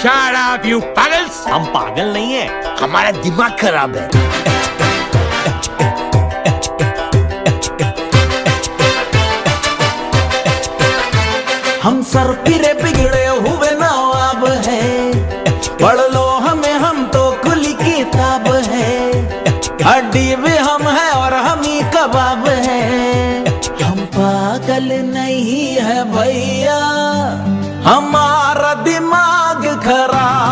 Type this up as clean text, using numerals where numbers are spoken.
Shut up, you pagals! हम पागल नहीं है, हमारा दिमाग खराब है। हम सर फिरे बिगड़े हुए नवाब हैं, पढ़ लो हमें, हम तो खुली किताब है। हड्डी भी हम है और हम ही कबाब है। हम पागल नहीं है भैया, हमारा दिमाग खराब